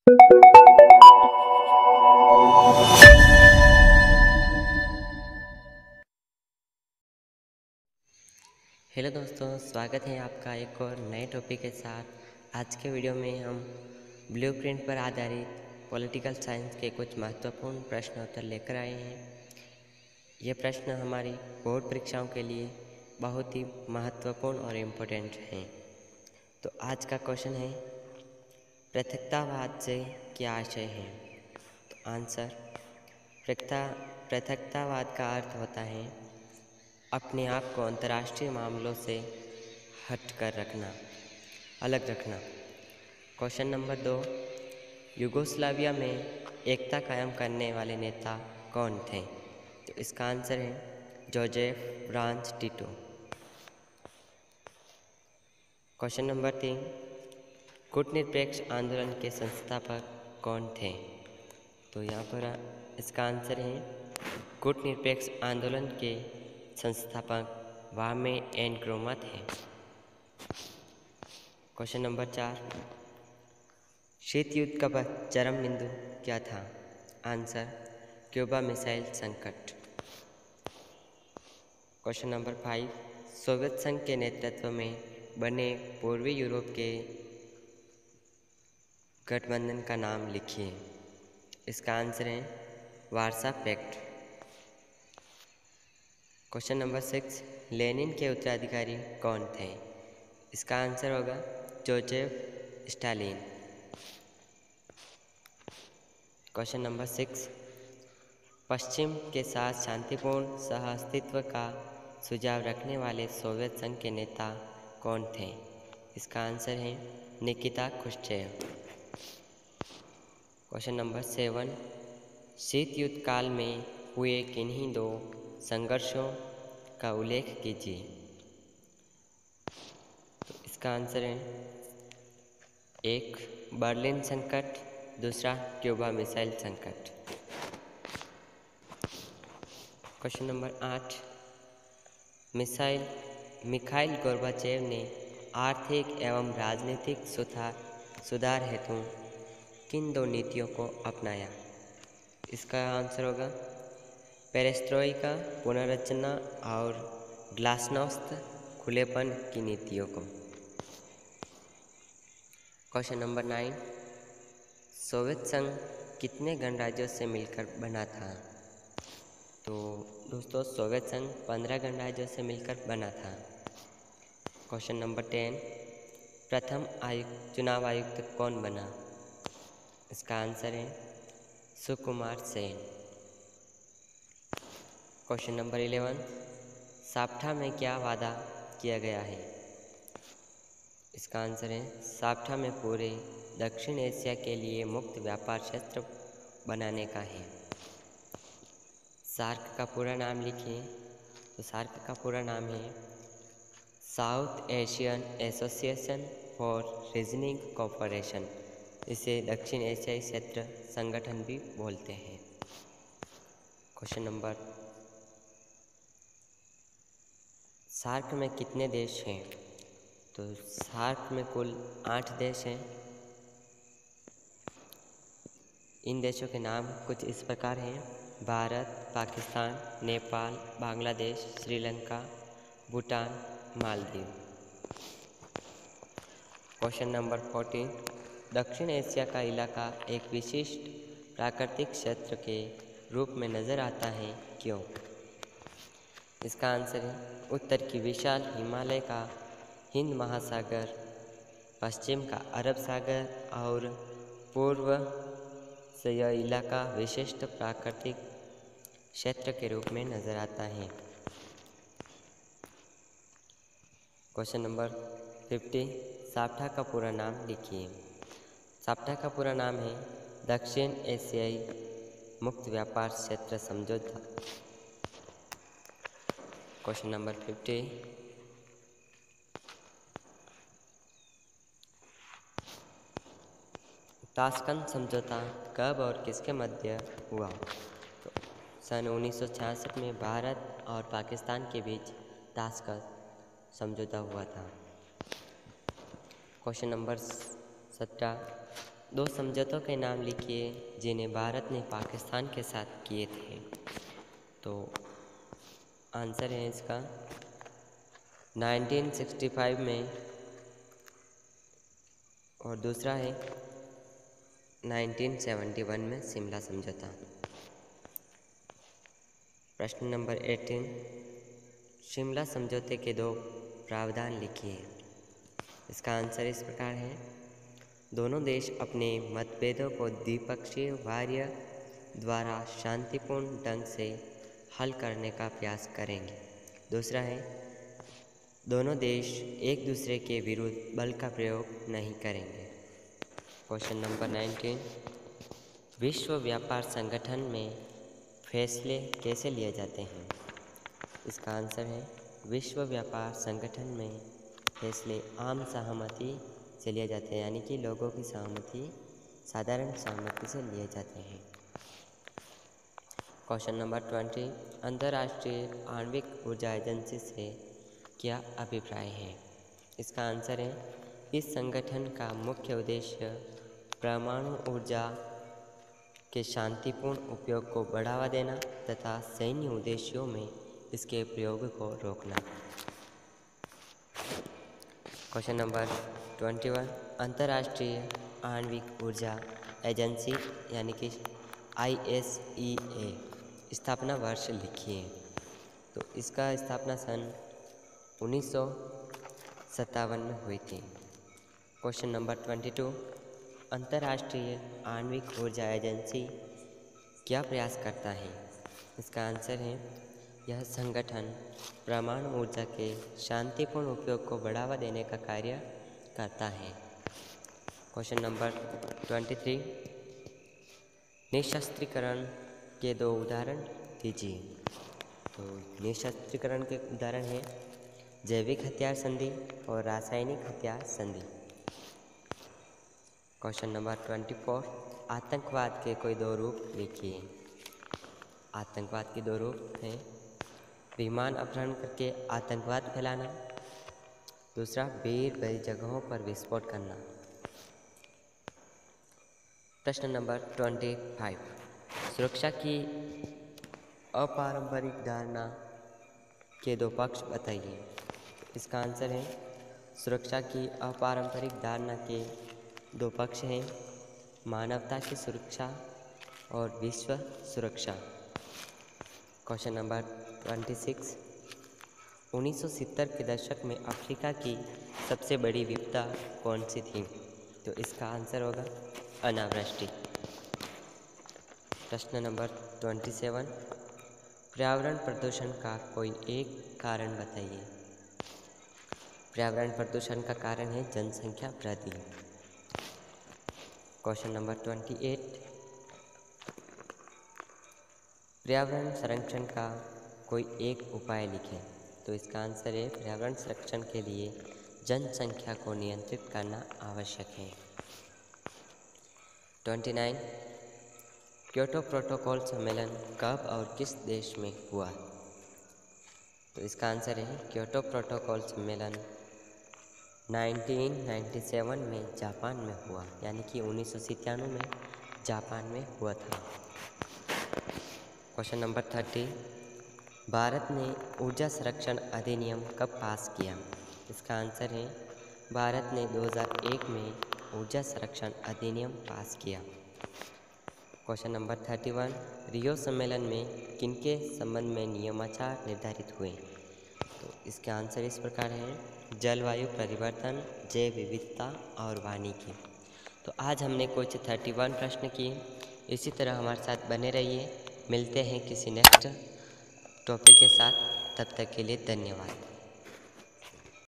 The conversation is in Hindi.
हेलो दोस्तों, स्वागत है आपका एक और नए टॉपिक के साथ। आज के वीडियो में हम ब्लूप्रिंट पर आधारित पॉलिटिकल साइंस के कुछ महत्वपूर्ण प्रश्न उत्तर लेकर आए हैं। ये प्रश्न हमारी बोर्ड परीक्षाओं के लिए बहुत ही महत्वपूर्ण और इम्पोर्टेंट हैं। तो आज का क्वेश्चन है, पृथकतावाद से क्या आशय है? तो आंसर, पृथकतावाद का अर्थ होता है अपने आप को अंतर्राष्ट्रीय मामलों से हट कर रखना, अलग रखना। क्वेश्चन नंबर 2, यूगोस्लाविया में एकता कायम करने वाले नेता कौन थे? तो इसका आंसर है Joseph bras Tito. Question number 3, कूटनिरपेक्ष आंदोलन के संस्थापक कौन थे? तो यहाँ पर इसका आंसर है कूटनिरपेक्ष आंदोलन के संस्थापक वामे एन क्रुमा थे। क्वेश्चन नंबर 4, शीत युद्ध का चरम बिंदु क्या था? आंसर, क्यूबा मिसाइल संकट। क्वेश्चन नंबर 5, सोवियत संघ के नेतृत्व में बने पूर्वी यूरोप के गठबंधन का नाम लिखिए। इसका आंसर है Warsaw Pact. Question number 6, Lenin के उत्तराधिकारी कौन थे? इसका आंसर होगा जोसेफ स्टालिन। क्वेश्चन नंबर 6, पश्चिम के साथ शांतिपूर्ण सहअस्तित्व का सुझाव रखने वाले सोवियत संघ के नेता कौन थे? इसका आंसर है निकिता क्रुश्चेव। क्वेश्चन नंबर 7, शीत युद्ध काल में हुए किन्हीं दो संघर्षों का उल्लेख कीजिए। तो इसका आंसर है, एक बर्लिन संकट, दूसरा क्यूबा मिसाइल संकट। क्वेश्चन नंबर 8, मिखाइल गोर्बाचेव ने आर्थिक एवं राजनीतिक सुधार हेतु किन दो नीतियों को अपनाया? इसका आंसर होगा पेरेस्ट्रोइका पुनर्रचना और ग्लासनोस्त खुलेपन की नीतियों को। क्वेश्चन नंबर 9, सोवियत संघ कितने गणराज्यों से मिलकर बना था? तो दोस्तों, सोवियत संघ 15 गणराज्यों से मिलकर बना था। क्वेश्चन नंबर 10, प्रथम चुनाव आयुक्त कौन बना? इसका आंसर है सुकुमार सेन। क्वेश्चन नंबर 11, साप्टा में क्या वादा किया गया है? इसका आंसर है साप्टा में पूरे दक्षिण एशिया के लिए मुक्त व्यापार क्षेत्र बनाने का है। सार्क का पूरा नाम लिखिए। तो सार्क का पूरा नाम है south Asian association for reasoning cooperation. इसे दक्षिण एशियाई क्षेत्र संगठन भी बोलते हैं। क्वेश्चन नंबर, सार्क में कितने देश हैं? तो सार्क में कुल 8 देश हैं। इन देशों के नाम कुछ इस प्रकार हैं: भारत, पाकिस्तान, नेपाल, बांग्लादेश, श्रीलंका, भूटान, मालदीव। क्वेश्चन नंबर 14, दक्षिण एशिया का इलाका एक विशिष्ट प्राकृतिक क्षेत्र के रूप में नज़र आता है, क्यों? इसका आंसर है उत्तर की विशाल हिमालय का हिंद महासागर, पश्चिम का अरब सागर और पूर्व से यह इलाका विशिष्ट प्राकृतिक क्षेत्र के रूप में नजर आता है। क्वेश्चन नंबर 50, साप्टा का पूरा नाम लिखिए। साप्टा का पूरा नाम है दक्षिण एशियाई मुक्त व्यापार क्षेत्र समझौता। क्वेश्चन नंबर 50, ताशकंद समझौता कब और किसके मध्य हुआ? तो सन 1966 में भारत और पाकिस्तान के बीच ताशकंद समझौता हुआ था। क्वेश्चन नंबर 17, दो समझौतों के नाम लिखिए जिन्हें भारत ने पाकिस्तान के साथ किए थे। तो आंसर है इसका 1965 में और दूसरा है 1971 में शिमला समझौता। प्रश्न नंबर 18, शिमला समझौते के दो प्रावधान लिखिए। इसका आंसर इस प्रकार है, दोनों देश अपने मतभेदों को द्विपक्षीय वार्ता द्वारा शांतिपूर्ण ढंग से हल करने का प्रयास करेंगे। दूसरा है, दोनों देश एक दूसरे के विरुद्ध बल का प्रयोग नहीं करेंगे। क्वेश्चन नंबर 19, विश्व व्यापार संगठन में फैसले कैसे लिए जाते हैं? इसका आंसर है, विश्व व्यापार संगठन में फैसले आम सहमति से लिए जाते हैं, यानी कि लोगों की सहमति, साधारण सहमति से लिए जाते हैं। क्वेश्चन नंबर 20, अंतर्राष्ट्रीय आणविक ऊर्जा एजेंसी से क्या अभिप्राय है? इसका आंसर है, इस संगठन का मुख्य उद्देश्य परमाणु ऊर्जा के शांतिपूर्ण उपयोग को बढ़ावा देना तथा सैन्य उद्देश्यों में इसके प्रयोग को रोकना। क्वेश्चन नंबर 21, अंतर्राष्ट्रीय आणविक ऊर्जा एजेंसी यानी कि ISEA स्थापना वर्ष लिखिए। तो इसका स्थापना सन 1957 में हुई थी। क्वेश्चन नंबर 22, अंतर्राष्ट्रीय आणविक ऊर्जा एजेंसी क्या प्रयास करता है? इसका आंसर है, यह संगठन परमाणु ऊर्जा के शांतिपूर्ण उपयोग को बढ़ावा देने का कार्य करता है। क्वेश्चन नंबर 23, निशस्त्रीकरण के दो उदाहरण दीजिए। तो निशस्त्रीकरण के उदाहरण हैं जैविक हथियार संधि और रासायनिक हथियार संधि। क्वेश्चन नंबर 24, आतंकवाद के कोई दो रूप लिखिए। आतंकवाद के दो रूप हैं, विमान अपहरण करके आतंकवाद फैलाना, दूसरा भीड़ भरी जगहों पर विस्फोट करना। प्रश्न नंबर 25, सुरक्षा की अपारंपरिक धारणा के दो पक्ष बताइए। इसका आंसर है, सुरक्षा की अपारंपरिक धारणा के दो पक्ष हैं, मानवता की सुरक्षा और विश्व सुरक्षा। क्वेश्चन नंबर 26, 1970 के दशक में अफ्रीका की सबसे बड़ी विपदा कौन सी थी? तो इसका आंसर होगा अनावृष्टि। प्रश्न नंबर 27, पर्यावरण प्रदूषण का कोई एक कारण बताइए। पर्यावरण प्रदूषण का कारण है जनसंख्या वृद्धि। क्वेश्चन नंबर 28, पर्यावरण संरक्षण का कोई एक उपाय लिखें। तो इसका आंसर है, पर्यावरण संरक्षण के लिए जनसंख्या को नियंत्रित करना आवश्यक है। 29, क्योटो प्रोटोकॉल सम्मेलन कब और किस देश में हुआ? तो इसका आंसर है, क्योटो प्रोटोकॉल सम्मेलन 1997 में जापान में हुआ, यानी कि 1997 में जापान में हुआ था। क्वेश्चन नंबर 30, भारत ने ऊर्जा संरक्षण अधिनियम कब पास किया? इसका आंसर है, भारत ने 2001 में ऊर्जा संरक्षण अधिनियम पास किया। क्वेश्चन नंबर 31, रियो सम्मेलन में किनके संबंध में नियमाचार निर्धारित हुए? तो इसके आंसर इस प्रकार है, जलवायु परिवर्तन, जैव विविधता और वानिकी। तो आज हमने कुछ 31 प्रश्न किए। इसी तरह हमारे साथ बने रहिए। मिलते हैं किसी नेक्स्ट टॉपिक के साथ, तब तक के लिए धन्यवाद।